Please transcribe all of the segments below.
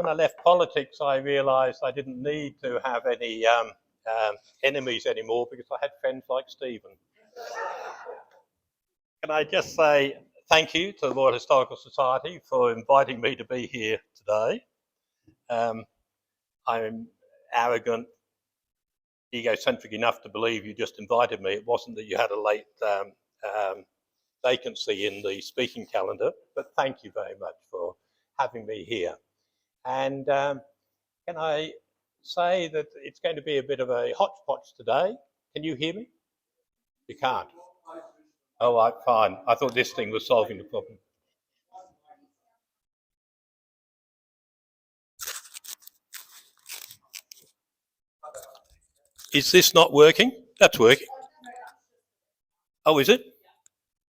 when I left politics, I realised I didn't need to have any enemies anymore because I had friends like Stephen. Can I just say thank you to the Royal Historical Society for inviting me to be here today. I'm arrogant, egocentric enough to believe you just invited me. It wasn't that you had a late vacancy in the speaking calendar, but thank you very much for having me here. And can I say that it's going to be a bit of a hodgepodge today? Can you hear me? You can't. Oh, right, fine. I thought this thing was solving the problem. Is this not working? That's working. Oh, is it?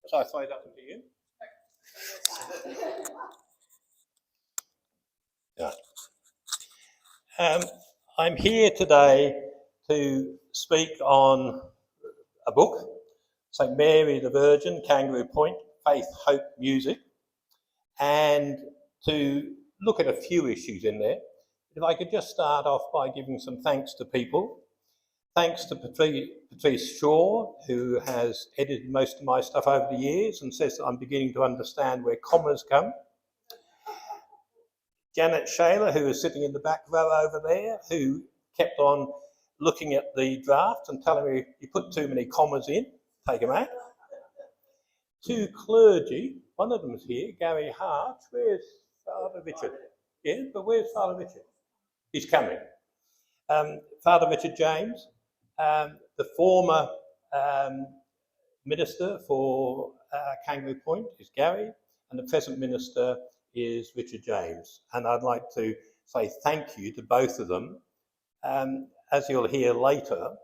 So I throw that to you. Yeah. I'm here today to speak on a book, St. Mary the Virgin, Kangaroo Point, Faith, Hope, Music, and to look at a few issues in there. If I could just start off by giving some thanks to people. Thanks to Patrice Shaw, who has edited most of my stuff over the years and says that I'm beginning to understand where commas come. Janet Shaler, who is sitting in the back row over there, who kept on looking at the draft and telling me, you put too many commas in, take them out. Two clergy, one of them's here, Gary Hart. Where's Father Richard? Yeah, but where's Father Richard? He's coming. Father Richard James, the former minister for Kangaroo Point is Gary, and the present minister is Richard James. And I'd like to say thank you to both of them. As you'll hear later,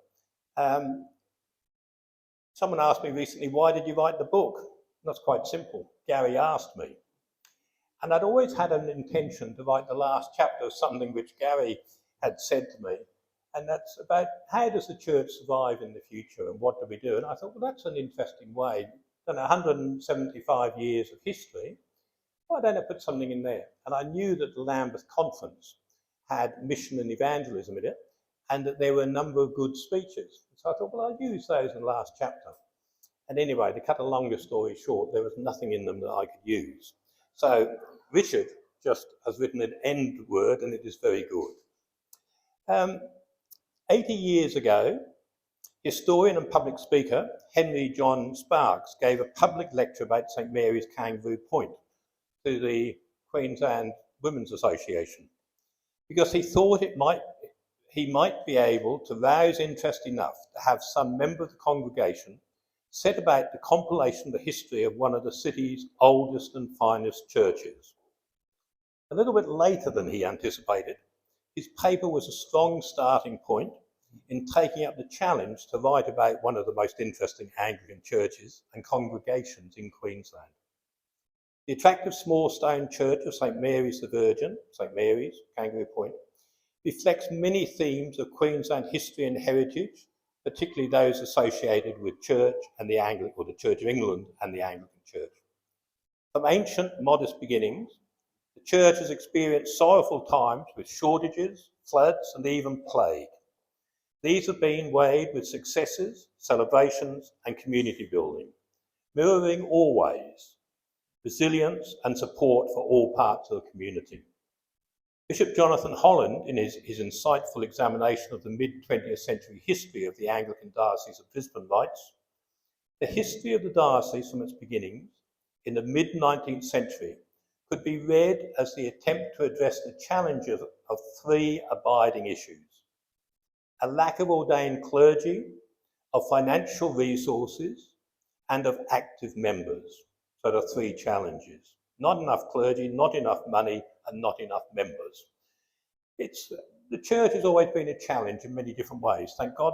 someone asked me recently, why did you write the book? And that's quite simple. Gary asked me. And I'd always had an intention to write the last chapter of something which Gary had said to me. And that's about how does the church survive in the future and what do we do? And I thought, well, that's an interesting way. In 175 years of history, why don't I put something in there? And I knew that the Lambeth Conference had mission and evangelism in it, and that there were a number of good speeches. So I thought, well, I'll use those in the last chapter. And anyway, to cut a longer story short, there was nothing in them that I could use. So Richard just has written an end word, and it is very good. 80 years ago, historian and public speaker Henry John Sparks gave a public lecture about St. Mary's Kangaroo Point to the Queensland Women's Association because he thought he might be able to rouse interest enough to have some member of the congregation set about the compilation of the history of one of the city's oldest and finest churches. A little bit later than he anticipated, his paper was a strong starting point in taking up the challenge to write about one of the most interesting Anglican churches and congregations in Queensland. The attractive small stone church of St. Mary's the Virgin, St. Mary's, Kangaroo Point, reflects many themes of Queensland history and heritage, particularly those associated with church and the Anglican, or the Church of England and the Anglican Church. From ancient, modest beginnings, the church has experienced sorrowful times with shortages, floods, and even plague. These have been weighed with successes, celebrations, and community building, mirroring always resilience and support for all parts of the community. Bishop Jonathan Holland, in his insightful examination of the mid-20th century history of the Anglican Diocese of Brisbane, writes, the history of the diocese from its beginnings in the mid-19th century could be read as the attempt to address the challenges of three abiding issues: a lack of ordained clergy, of financial resources, and of active members. So there are three challenges. Not enough clergy, not enough money, and not enough members. The church has always been a challenge in many different ways. Thank God.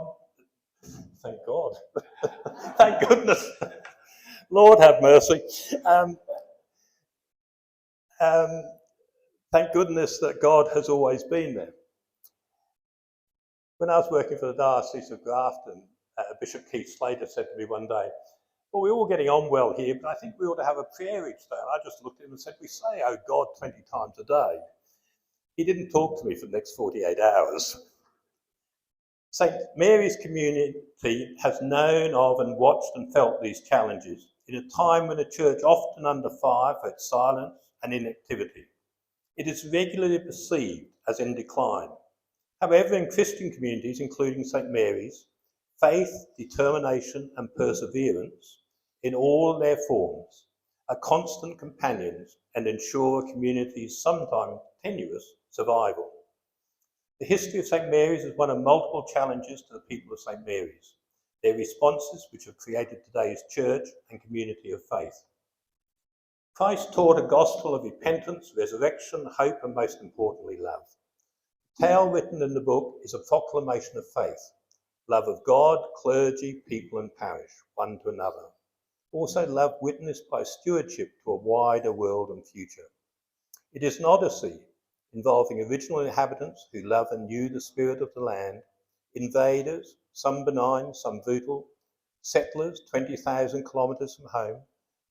Thank God. Thank goodness. Lord have mercy. Thank goodness that God has always been there. When I was working for the Diocese of Grafton, Bishop Keith Slater said to me one day, well, we're all getting on well here, but I think we ought to have a prayer each day. And I just looked at him and said, we say, oh God, 20 times a day. He didn't talk to me for the next 48 hours. St. Mary's community has known of and watched and felt these challenges in a time when the church often under fire for its silence and inactivity. It is regularly perceived as in decline. However, in Christian communities, including St. Mary's, faith, determination and perseverance in all their forms are constant companions and ensure a community's sometimes tenuous survival. The history of St. Mary's is one of multiple challenges to the people of St. Mary's, their responses which have created today's church and community of faith. Christ taught a gospel of repentance, resurrection, hope and most importantly love. The tale written in the book is a proclamation of faith, love of God, clergy, people and parish, one to another. Also love witnessed by stewardship to a wider world and future. It is an odyssey involving original inhabitants who love and knew the spirit of the land, invaders, some benign, some brutal, settlers 20,000 kilometres from home,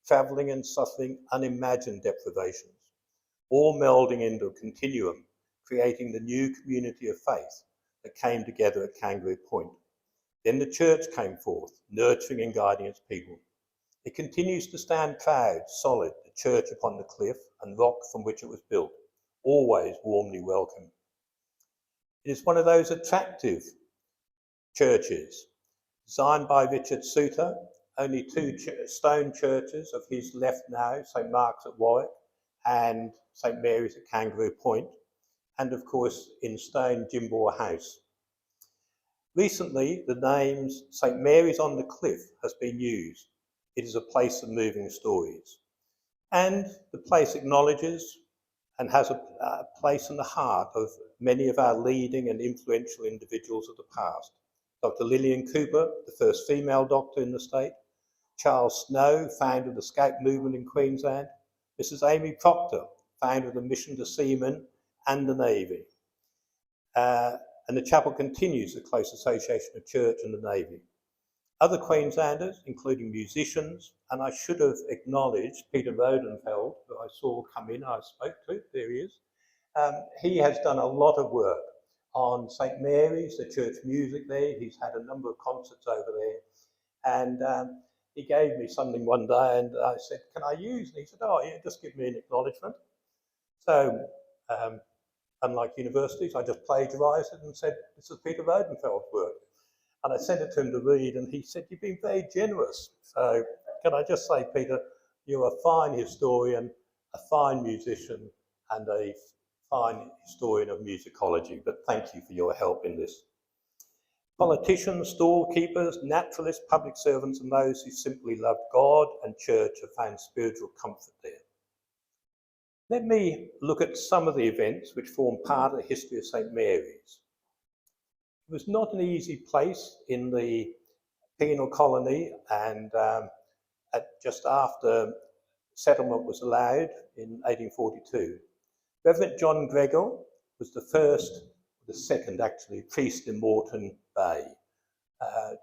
travelling and suffering unimagined deprivations, all melding into a continuum, creating the new community of faith that came together at Kangaroo Point. Then the church came forth, nurturing and guiding its people. It continues to stand proud, solid, the church upon the cliff and rock from which it was built, always warmly welcome. It is one of those attractive churches, designed by Richard Souter, only two stone churches of his left now, St. Mark's at Warwick and St. Mary's at Kangaroo Point, and of course in stone Jimbour House. Recently, the names St. Mary's on the Cliff has been used. It is a place of moving stories. And the place acknowledges and has a place in the heart of many of our leading and influential individuals of the past. Dr. Lillian Cooper, the first female doctor in the state, Charles Snow, founder of the Scout movement in Queensland, Mrs. Amy Proctor, founder of the Mission to Seamen and the Navy. And the chapel continues the close association of church and the Navy. Other Queenslanders, including musicians, and I should have acknowledged Peter Rodenfeld, who I saw come in, I spoke to, there he is. He has done a lot of work on St. Mary's, the church music there. He's had a number of concerts over there. And he gave me something one day and I said, can I use? And he said, oh yeah, just give me an acknowledgement. So, unlike universities, I just plagiarised it and said, this is Peter Rodenfeld's work. And I sent it to him to read and he said, you've been very generous. So can I just say, Peter, you're a fine historian, a fine musician and a fine historian of musicology, but thank you for your help in this. Politicians, storekeepers, naturalists, public servants and those who simply loved God and church have found spiritual comfort there. Let me look at some of the events which form part of the history of St. Mary's. It was not an easy place in the penal colony and just after settlement was allowed in 1842. Reverend John Gregor was the second actually, priest in Moreton Bay.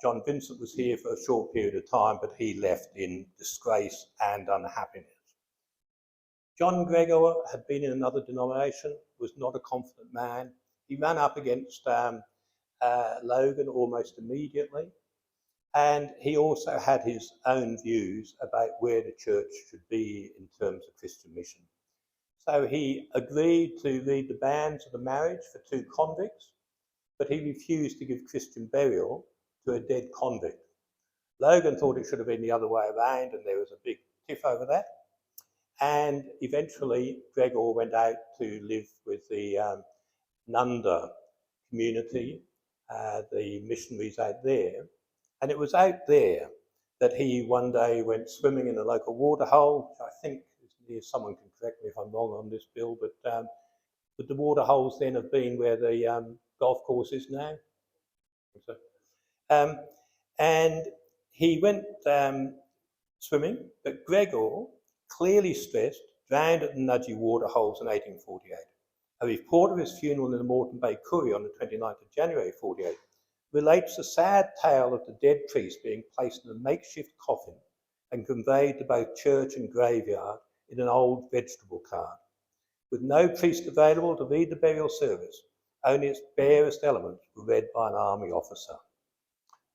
John Vincent was here for a short period of time, but he left in disgrace and unhappiness. John Gregor had been in another denomination, was not a confident man. He ran up against Logan almost immediately, and he also had his own views about where the church should be in terms of Christian mission. So he agreed to read the banns of the marriage for 2 convicts, but he refused to give Christian burial to a dead convict. Logan thought it should have been the other way around, and there was a big tiff over that. And eventually, Gregor went out to live with the Nunda community, the missionaries out there. And it was out there that he one day went swimming in a local waterhole, which I think someone can correct me if I'm wrong on this, Bill, but the water holes then have been where the golf course is now. And he went swimming, but Gregor clearly stressed, drowned at the Nudgee water holes in 1848. A report of his funeral in the Moreton Bay Courier on the 29th of January 48 relates the sad tale of the dead priest being placed in a makeshift coffin and conveyed to both church and graveyard in an old vegetable cart. with no priest available to lead the burial service. Only its barest elements were read by an army officer.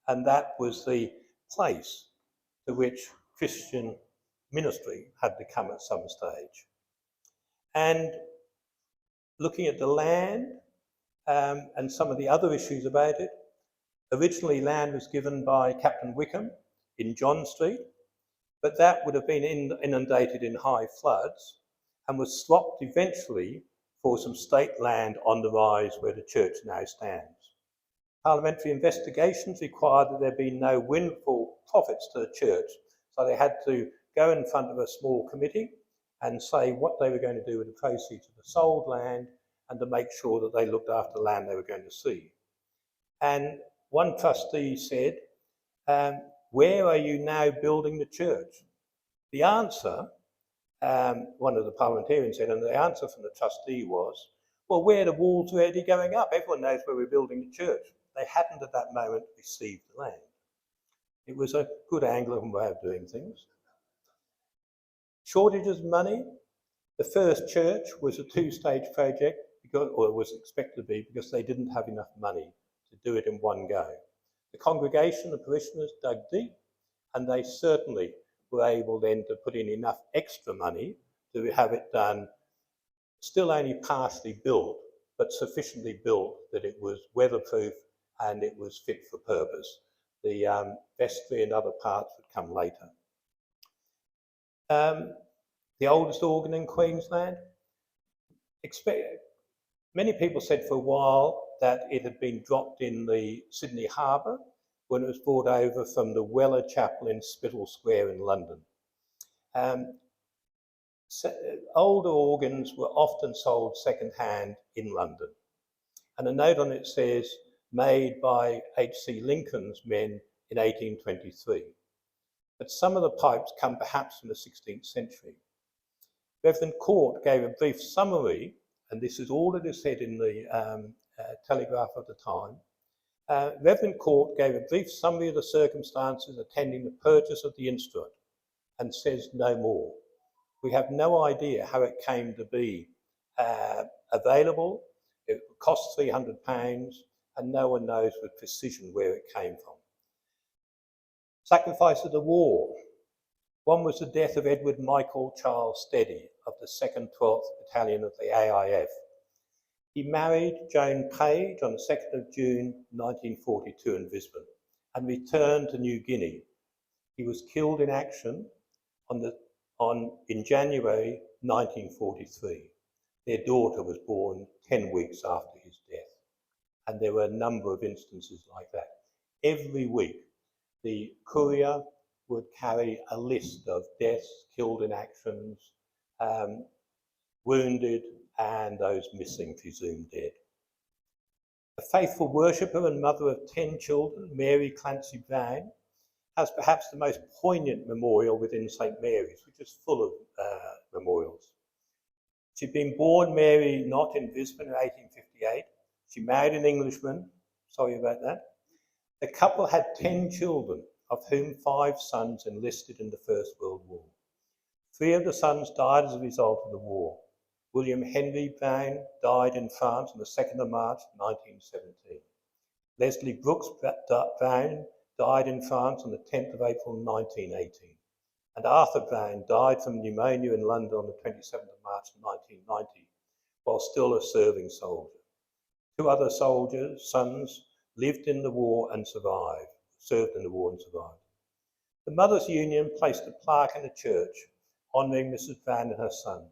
And that was the place to which Christian ministry had to come at some stage. And looking at the land and some of the other issues about it, originally land was given by Captain Wickham in John Street, but that would have been inundated in high floods and was swapped eventually for some state land on the rise where the church now stands. Parliamentary investigations required that there be no windfall profits to the church, so they had to go in front of a small committee and say what they were going to do with the proceeds of the sold land and to make sure that they looked after the land they were going to see. And one trustee said, where are you now building the church? The answer, one of the parliamentarians said, and the answer from the trustee was, well, where the walls are already going up. Everyone knows where we're building the church. They hadn't at that moment received the land. It was a good Anglican way of doing things. Shortages of money. The first church was a two-stage project, or it was expected to be, because they didn't have enough money to do it in one go. The congregation, the parishioners, dug deep, and they certainly were able then to put in enough extra money to have it done, still only partially built, but sufficiently built that it was weatherproof and it was fit for purpose. The vestry and other parts would come later. The oldest organ in Queensland. Many people said for a while that it had been dropped in the Sydney Harbour when it was brought over from the Weller Chapel in Spital Square in London. Older organs were often sold second-hand in London. And a note on it says, made by H.C. Lincoln's men in 1823. But some of the pipes come perhaps from the 16th century. Reverend Court gave a brief summary, and this is all that is said in the Telegraph of the time. Reverend Court gave a brief summary of the circumstances attending the purchase of the instrument and says no more. We have no idea how it came to be available. It cost £300 and no one knows with precision where it came from. Sacrifice of the war. One was the death of Edward Michael Charles Steady of the 2nd 12th Battalion of the AIF. He married Joan Page on the 2nd of June 1942 in Brisbane and returned to New Guinea. He was killed in action in January 1943. Their daughter was born 10 weeks after his death. And there were a number of instances like that. Every week, the courier would carry a list of deaths, killed in actions, wounded, and those missing, presumed dead. A faithful worshipper and mother of 10 children, Mary Clancy Brown, has perhaps the most poignant memorial within St Mary's, which is full of memorials. She'd been born Mary Knott in Brisbane in 1858. She married an Englishman, sorry about that. The couple had 10 children, of whom 5 sons enlisted in the First World War. 3 of the sons died as a result of the war. William Henry Brown died in France on the 2nd of March 1917. Leslie Brooks Brown died in France on the 10th of April 1918. And Arthur Brown died from pneumonia in London on the 27th of March 1990, while still a serving soldier. 2 other soldiers' sons lived in the war and survived, served in the war and survived. The Mothers' Union placed a plaque in the church honouring Mrs. Brown and her sons,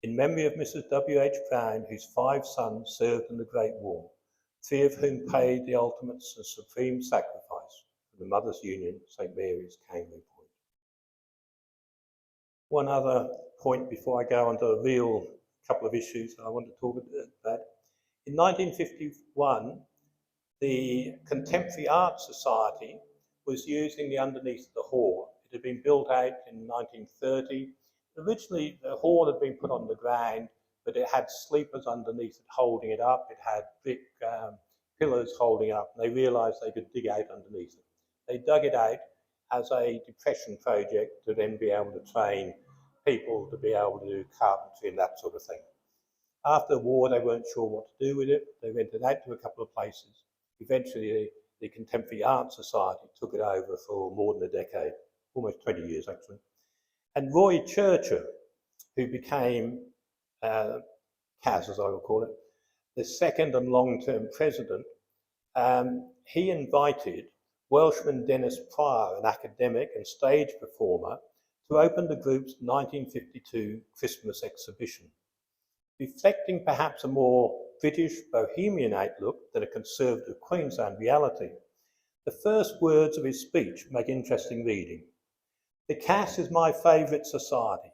in memory of Mrs. W.H. Brown, whose 5 sons served in the Great War, 3 of whom paid the ultimate and supreme sacrifice for the Mothers' Union, St. Mary's, Kangaroo Point. One other point before I go on to a real couple of issues that I want to talk about. In 1951, the Contemporary Art Society was using the underneath of the hall. It had been built out in 1930. Originally, the hall had been put on the ground, but it had sleepers underneath it holding it up. It had brick pillars holding up, and they realised they could dig out underneath it. They dug it out as a depression project to then be able to train people to be able to do carpentry and that sort of thing. After the war, they weren't sure what to do with it. They rented out to a couple of places. Eventually, the Contemporary Art Society took it over for more than a decade, almost 20 years actually. And Roy Churcher, who became CAS, as I will call it, the second and long-term president, he invited Welshman Dennis Pryor, an academic and stage performer, to open the group's 1952 Christmas exhibition. Reflecting perhaps a more British bohemian outlook than a conservative Queensland reality, the first words of his speech make interesting reading. The CAS is my favourite society.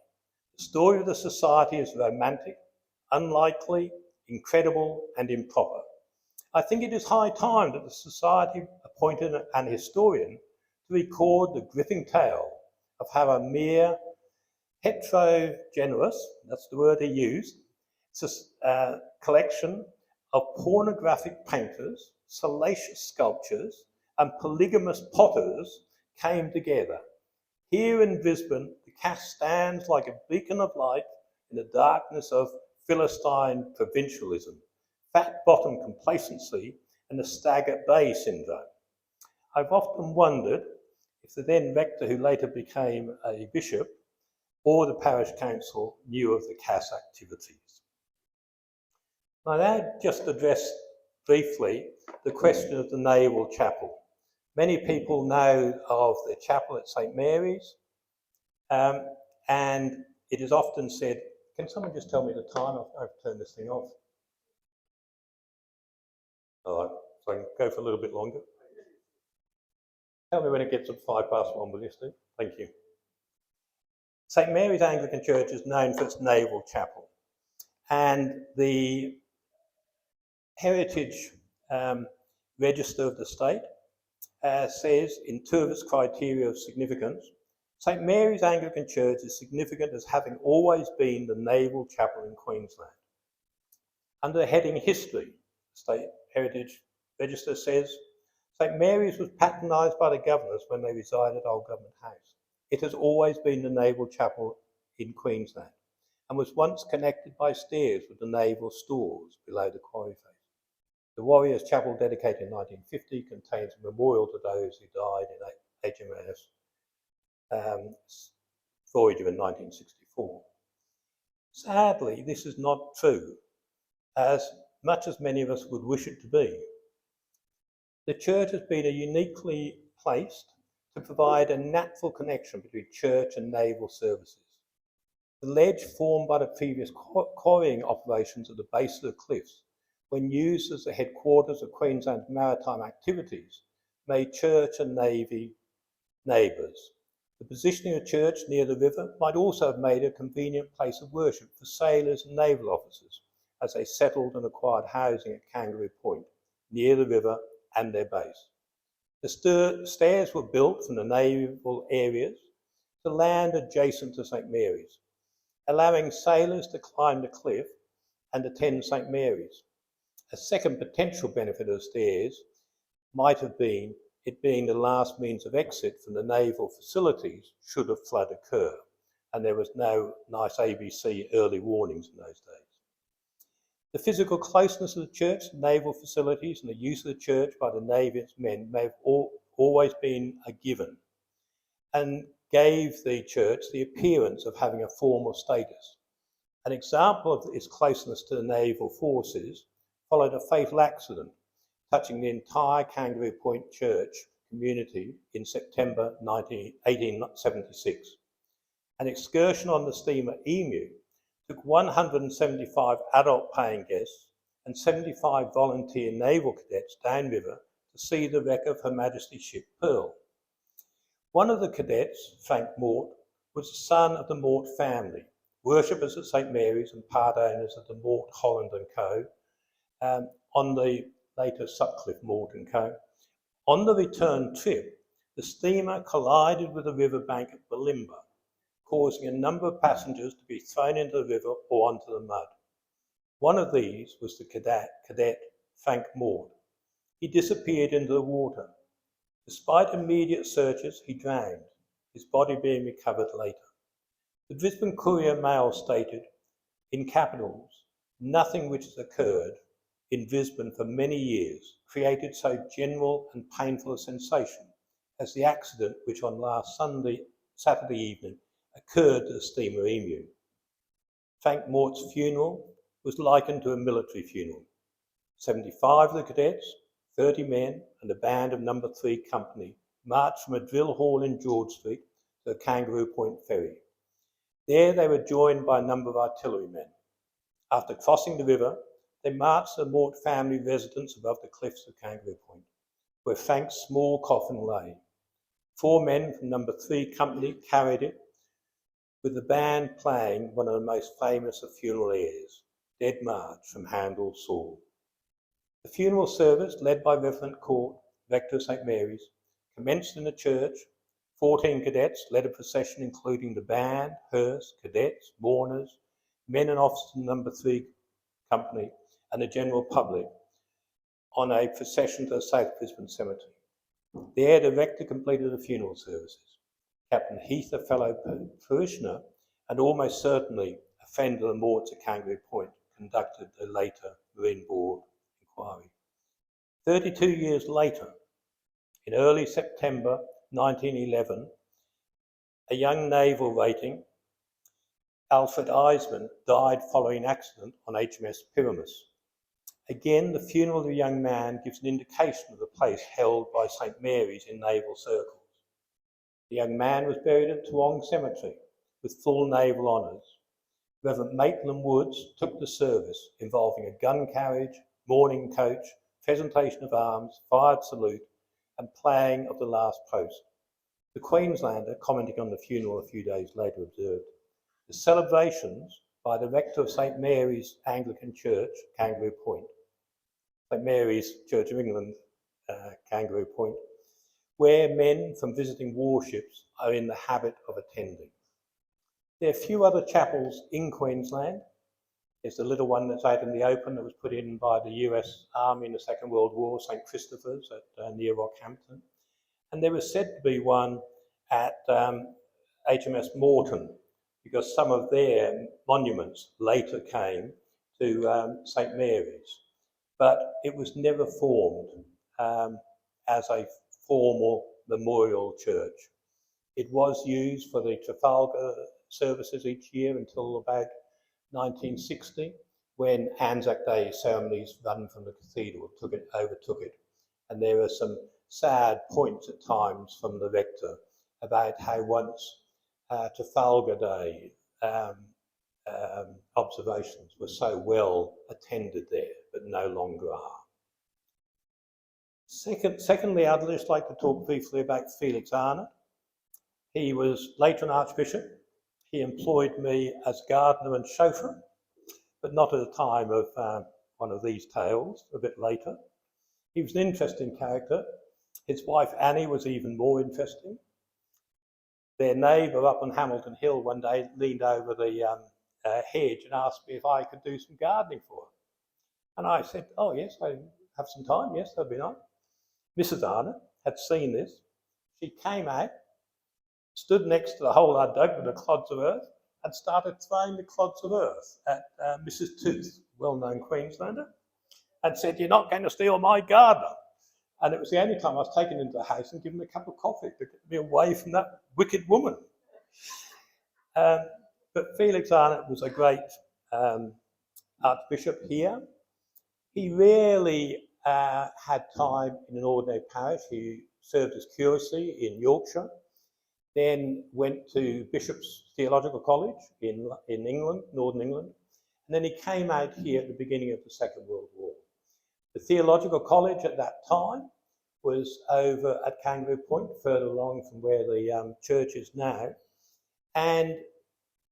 The story of the society is romantic, unlikely, incredible and improper. I think it is high time that the society appointed an historian to record the gripping tale of how a mere heterogeneous, that's the word he used, collection of pornographic painters, salacious sculptures and polygamous potters came together. Here in Brisbane, the CAS stands like a beacon of light in the darkness of Philistine provincialism, fat-bottom complacency and the stagger-bay syndrome. I've often wondered if the then rector, who later became a bishop, or the parish council knew of the CAS activities. I now just address briefly the question of the naval chapel. Many people know of the chapel at St Mary's, and it is often said, can someone just tell me the time? I've turned this thing off. All right, so I can go for a little bit longer. Tell me when it gets at 1:05, will you, Steve? Thank you. St Mary's Anglican Church is known for its naval chapel, and the Heritage Register of the State says in two of its criteria of significance, St Mary's Anglican Church is significant as having always been the naval chapel in Queensland. Under the heading History, the State Heritage Register says, St Mary's was patronised by the governors when they resided at Old Government House. It has always been the naval chapel in Queensland and was once connected by stairs with the naval stores below the quarry face. The Warriors Chapel, dedicated in 1950, contains a memorial to those who died in HMS Voyager in 1964. Sadly, this is not true, as much as many of us would wish it to be. The church has been uniquely placed to provide a natural connection between church and naval services. The ledge formed by the previous quarrying operations at the base of the cliffs, when used as the headquarters of Queensland's maritime activities, made church and navy neighbours. The positioning of the church near the river might also have made a convenient place of worship for sailors and naval officers as they settled and acquired housing at Kangaroo Point, near the river and their base. The stairs were built from the naval areas to land adjacent to St Mary's, allowing sailors to climb the cliff and attend St Mary's. A second potential benefit of the stairs might have been it being the last means of exit from the naval facilities should a flood occur, and there was no nice ABC early warnings in those days. The physical closeness of the church, naval facilities, and the use of the church by the Navy's men may have always been a given, and gave the church the appearance of having a formal status. An example of its closeness to the naval forces followed a fatal accident touching the entire Kangaroo Point Church community in September 1876. An excursion on the steamer Emu took 175 adult paying guests and 75 volunteer naval cadets downriver to see the wreck of Her Majesty's ship Pearl. One of the cadets, Frank Mort, was the son of the Mort family, worshippers at St Mary's and part owners of the Mort, Holland and Co. On the later Sutcliffe, Mort and Co. On the return trip, the steamer collided with the riverbank at Bulimba, causing a number of passengers to be thrown into the river or onto the mud. One of these was the cadet Frank Mort. He disappeared into the water. Despite immediate searches, he drowned, his body being recovered later. The Brisbane Courier Mail stated, in capitals, nothing which has occurred in Brisbane for many years created so general and painful a sensation as the accident which on last Saturday evening occurred to the steamer Emu. Frank Mort's funeral was likened to a military funeral. 75 of the cadets, 30 men and a band of No. 3 Company marched from a drill hall in George Street to the Kangaroo Point ferry. There they were joined by a number of artillerymen. After crossing the river, they marched to the Mort family residence above the cliffs of Kangaroo Point, where Frank's small coffin lay. 4 men from No. 3 Company carried it, with the band playing one of the most famous of funeral airs, Dead March from Handel's Saul. The funeral service, led by Reverend Court, rector of St. Mary's, commenced in the church. 14 cadets led a procession including the band, hearse, cadets, mourners, men and officers in No. 3 Company and the general public on a procession to the South Brisbane Cemetery. There the rector completed the funeral services. Captain Heath, a fellow parishioner and almost certainly a friend of the Morts at Kangaroo Point, conducted the later Marine Board inquiry. 32 years later, in early September 1911, a young naval rating, Alfred Eisman, died following an accident on HMS Pyramus. Again, the funeral of the young man gives an indication of the place held by St. Mary's in naval circles. The young man was buried at Toowong Cemetery with full naval honours. Reverend Maitland Woods took the service, involving a gun carriage, mourning coach, presentation of arms, fired salute, and playing of the last post. The Queenslander, commenting on the funeral a few days later, observed, the celebrations by the rector of St. Mary's Anglican Church, Kangaroo Point, St. Mary's Church of England, Kangaroo Point, where men from visiting warships are in the habit of attending. There are few other chapels in Queensland. There's the little one that's out in the open that was put in by the US Army in the Second World War, St. Christopher's at near Rockhampton. And there was said to be one at HMS Moreton, because some of their monuments later came to St. Mary's. But it was never formed as a formal memorial church. It was used for the Trafalgar services each year until about 1960, when Anzac Day ceremonies run from the cathedral overtook it. And there are some sad points at times from the rector about how once Trafalgar Day observations were so well attended there, but no longer are. Secondly, I'd just like to talk briefly about Felix Arnott. He was later an archbishop. He employed me as gardener and chauffeur, but not at the time of one of these tales, a bit later. He was an interesting character. His wife Annie was even more interesting. Their neighbour up on Hamilton Hill one day leaned over the hedge and asked me if I could do some gardening for her. And I said, oh yes, I have some time, yes, that'd be nice. Mrs. Arnott had seen this. She came out, stood next to the hole I dug with the clods of earth, and started throwing the clods of earth at Mrs. Tooth, well-known Queenslander, and said, you're not going to steal my gardener. And it was the only time I was taken into the house and given a cup of coffee to get me away from that wicked woman. But Felix Arnott was a great archbishop here. He rarely had time in an ordinary parish. He served as curacy in Yorkshire, then went to Bishop's Theological College in England, Northern England, and then he came out here at the beginning of the Second World War. The Theological College at that time was over at Kangaroo Point, further along from where the church is now. And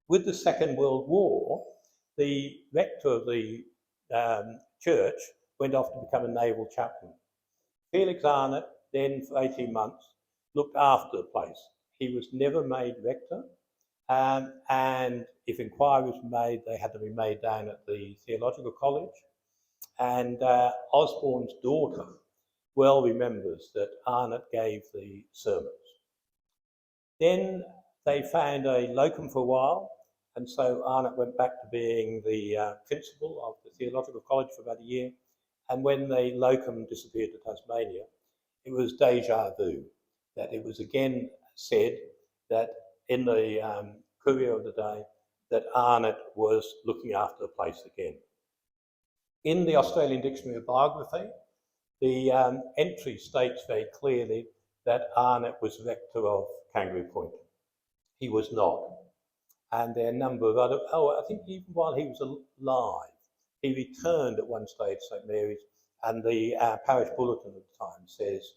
with the Second World War, the rector of the church went off to become a naval chaplain. Felix Arnott then, for 18 months, looked after the place. He was never made rector, and if inquiries were made, they had to be made down at the Theological College. And Osborne's daughter well remembers that Arnott gave the sermons. Then They found a locum for a while, and so Arnott went back to being the principal of the Theological College for about a year. And when the locum disappeared to Tasmania, it was deja vu, that it was again said that in the Courier of the Day that Arnott was looking after the place again. In the Australian Dictionary of Biography, the entry states very clearly that Arnott was rector of Kangaroo Point. He was not. And there are a number of other, I think even while he was alive, he returned at one stage to St Mary's, and the parish bulletin at the time says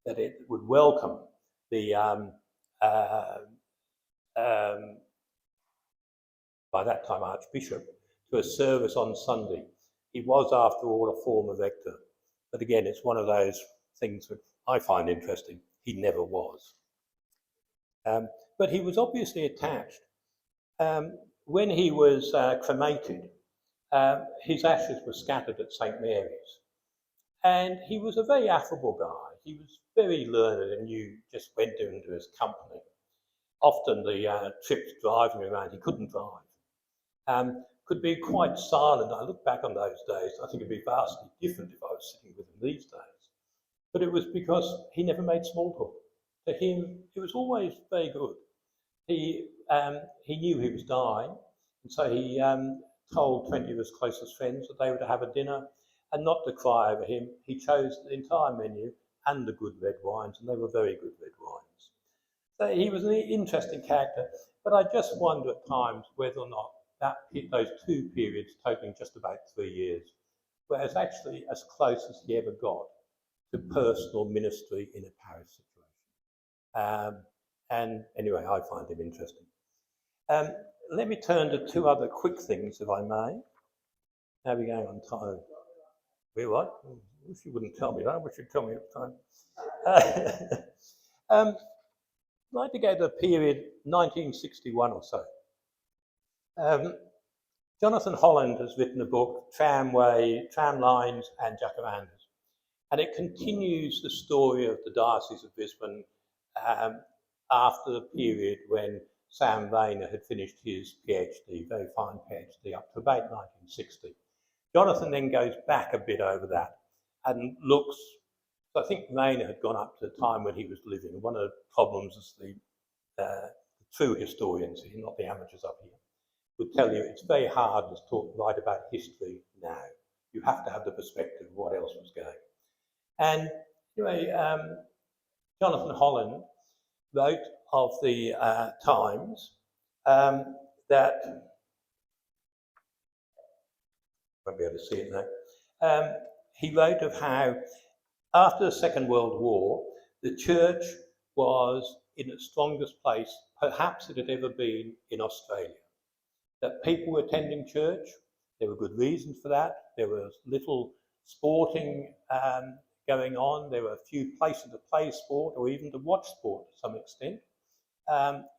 that it would welcome the, by that time, Archbishop, to a service on Sunday. He was, after all, a former rector. But again, it's one of those things that I find interesting. He never was. But he was obviously attached. When he was cremated, his ashes were scattered at St Mary's. And he was a very affable guy. He was very learned, and you just went into his company. Often the trips driving around, he couldn't drive. Could be quite silent. I look back on those days, I think it'd be vastly different if I was sitting with him these days. But it was because he never made small talk. To him, it was always very good. He knew he was dying, and so he told 20 of his closest friends that they were to have a dinner and not to cry over him. He chose the entire menu and the good red wines, and they were very good red wines. So he was an interesting character, but I just wonder at times whether or not those two periods, totaling just about 3 years, were actually as close as he ever got to personal ministry in a parish situation. And anyway, I find him interesting. Let me turn to two other quick things, if I may. How are we going on time? We're what? I wish you wouldn't tell me that. I wish you'd tell me at the time. I'd like to go to the period 1961 or so. Jonathan Holland has written a book, Tramway, Tramlines and Jacarandas, and it continues the story of the Diocese of Brisbane after the period when Sam Rayner had finished his PhD, very fine PhD, up to about 1960. Jonathan then goes back a bit over that and looks, so I think Rayner had gone up to the time when he was living. One of the problems is the true historians, not the amateurs up here, would tell you it's very hard to write about history now. You have to have the perspective of what else was going. And anyway, Jonathan Holland wrote of the times that, won't be able to see it now, he wrote of how after the Second World War, the church was in its strongest place perhaps it had ever been in Australia. That people were attending church, there were good reasons for that. There was little sporting going on. There were a few places to play sport or even to watch sport to some extent.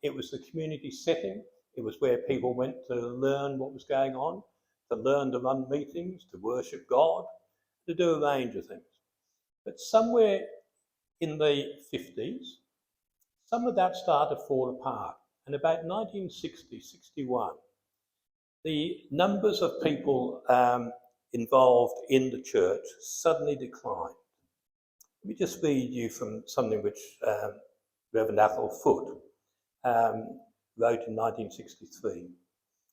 It was the community setting. It was where people went to learn what was going on, to learn to run meetings, to worship God, to do a range of things. But somewhere in the 50s, some of that started to fall apart. And about 1960, 61, the numbers of people involved in the church suddenly declined. Let me just read you from something which Reverend Athol Foote wrote in 1963.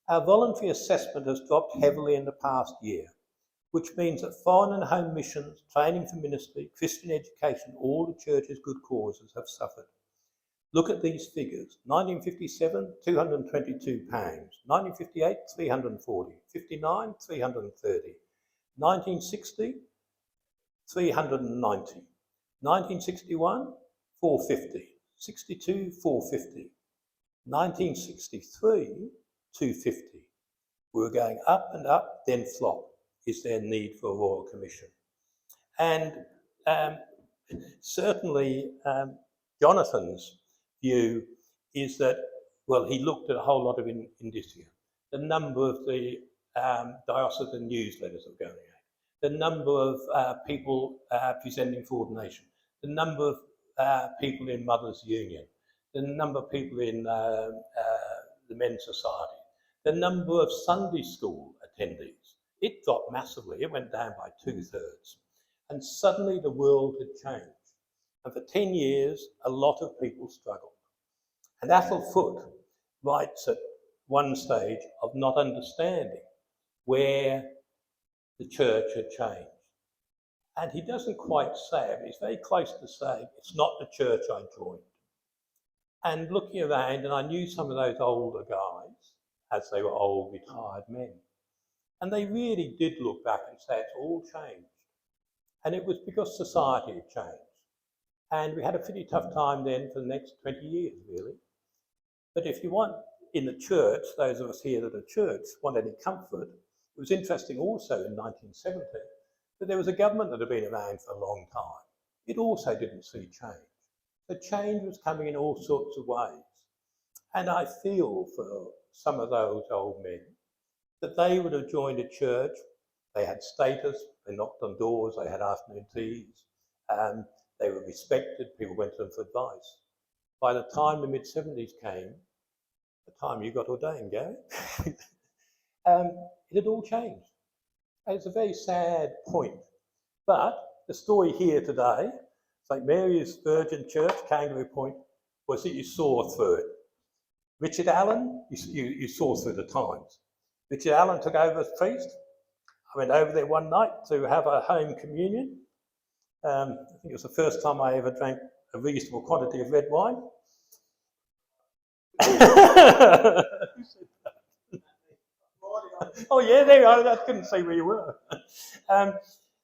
Our voluntary assessment has dropped heavily in the past year, which means that foreign and home missions, training for ministry, Christian education, all the church's good causes have suffered. Look at these figures. 1957, £222. 1958, 340. 59, 330. 1960, 390. 1961, 450. 62, 450. 1963, 250. We were going up and up, then flop. Is there need for a royal commission? And certainly Jonathan's view is that, well, he looked at a whole lot of indicia. The number of the diocesan newsletters that were going out, the number of people presenting for ordination, the number of people in Mothers' Union, the number of people in the men's society, the number of Sunday school attendees. It dropped massively. It went down by 2/3. And suddenly the world had changed. And for 10 years, a lot of people struggled. And Athel Foote writes at one stage of not understanding where the church had changed. And he doesn't quite say it, but he's very close to saying, it's not the church I joined. And looking around, and I knew some of those older guys, as they were old retired men, and they really did look back and say it's all changed. And it was because society had changed. And we had a pretty tough time then for the next 20 years, really. But if you want, in the church, those of us here that are church, want any comfort, it was interesting also in 1970 that there was a government that had been around for a long time. It also didn't see change. The change was coming in all sorts of ways. And I feel for some of those old men that they would have joined a church. They had status, they knocked on doors, they had afternoon teas, they were respected, people went to them for advice. By the time the mid-70s came, the time you got ordained, Gary, it had all changed. And it's a very sad point. But the story here today, St Mary's Virgin Church, Kangaroo Point, was that you saw through it. Richard Allen, you saw through the times. Richard Allen took over as priest. I went over there one night to have a home communion. I think it was the first time I ever drank a reasonable quantity of red wine. Oh yeah, there you are. I couldn't see where you were.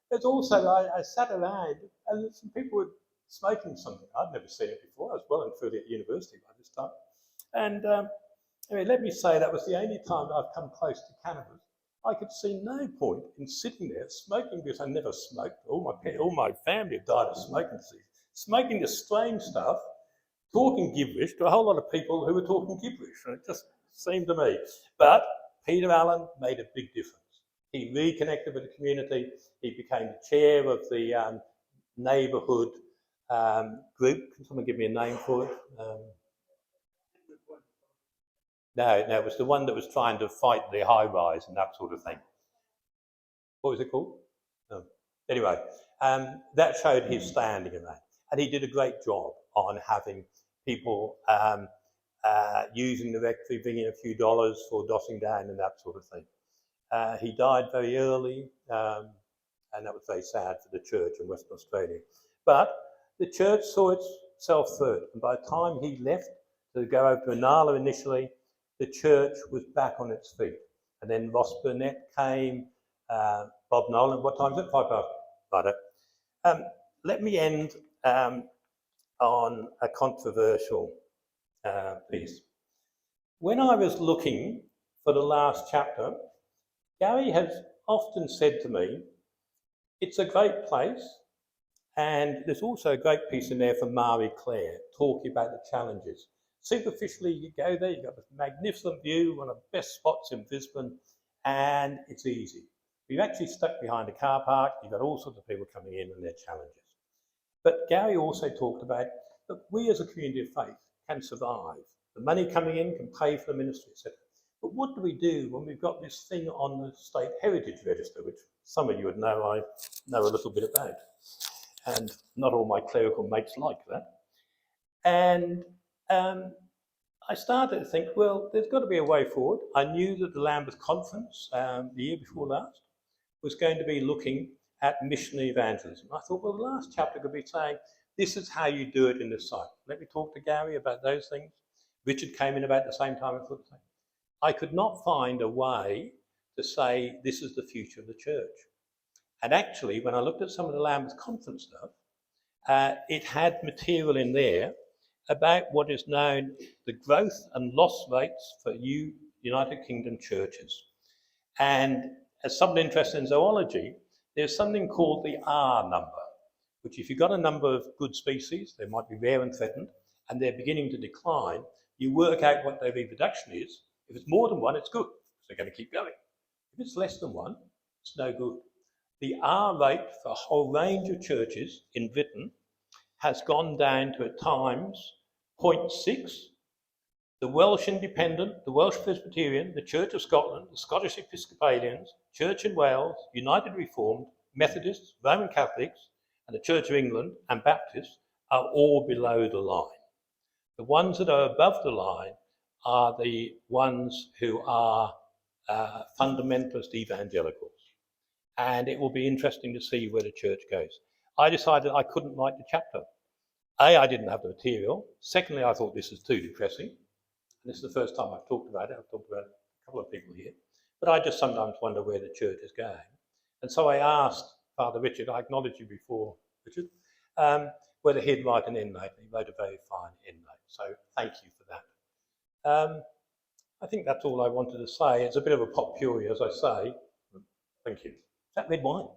There's also, I sat around and some people were smoking something. I'd never seen it before. I was well and truly at university by this time. And let me say that was the only time I've come close to cannabis. I could see no point in sitting there smoking because I never smoked. All my family had died of smoking disease. Smoking this strange stuff, talking gibberish to a whole lot of people who were talking gibberish. And it just seemed to me. But Peter Allen made a big difference. He reconnected with the community. He became the chair of the neighbourhood group. Can someone give me a name for it? No, it was the one that was trying to fight the high rise and that sort of thing. What was it called? No. Anyway, that showed his standing in that. And he did a great job on having people using the rectory, bringing a few dollars for dossing down and that sort of thing. He died very early, and that was very sad for the church in Western Australia. But the church saw itself through, and by the time he left to go over to Inala initially, the church was back on its feet. And then Ross Burnett came, Bob Nolan. What time is it? 5 past. Right. Let me end on a controversial piece. When I was looking for the last chapter, Gary has often said to me, it's a great place, and there's also a great piece in there from Marie Claire talking about the challenges. Superficially, you go there, you've got this magnificent view, one of the best spots in Brisbane, and it's easy. You're actually stuck behind a car park, you've got all sorts of people coming in and their challenges. But Gary also talked about that we as a community of faith can survive. The money coming in can pay for the ministry, etc. But what do we do when we've got this thing on the State Heritage Register, which some of you would know I know a little bit about. And not all my clerical mates like that. And I started to think, well, there's got to be a way forward. I knew that the Lambeth Conference, the year before last, was going to be looking at missionary evangelism. I thought, well, the last chapter could be saying, this is how you do it in this site. Let me talk to Gary about those things. Richard came in about the same time. I could not find a way to say this is the future of the church. And actually, when I looked at some of the Lambeth Conference stuff, it had material in there about what is known the growth and loss rates for United Kingdom churches. And as someone interested in zoology, there's something called the R number, which if you've got a number of good species, they might be rare and threatened, and they're beginning to decline, you work out what their reproduction is. If it's more than one, it's good, so they're going to keep going. If it's less than one, it's no good. The R rate for a whole range of churches in Britain has gone down to, at times, Point 6, the Welsh Independent, the Welsh Presbyterian, the Church of Scotland, the Scottish Episcopalians, Church in Wales, United Reformed, Methodists, Roman Catholics, and the Church of England and Baptists are all below the line. The ones that are above the line are the ones who are fundamentalist evangelicals. And it will be interesting to see where the church goes. I decided I couldn't write the chapter. A, I didn't have the material. Secondly, I thought this is too depressing. And this is the first time I've talked about it. I've talked about a couple of people here. But I just sometimes wonder where the church is going. And so I asked Father Richard, I acknowledged you before, Richard, whether he'd write an endnote. And he wrote a very fine endnote. So thank you for that. I think that's all I wanted to say. It's a bit of a potpourri, as I say. Thank you. Is that red wine?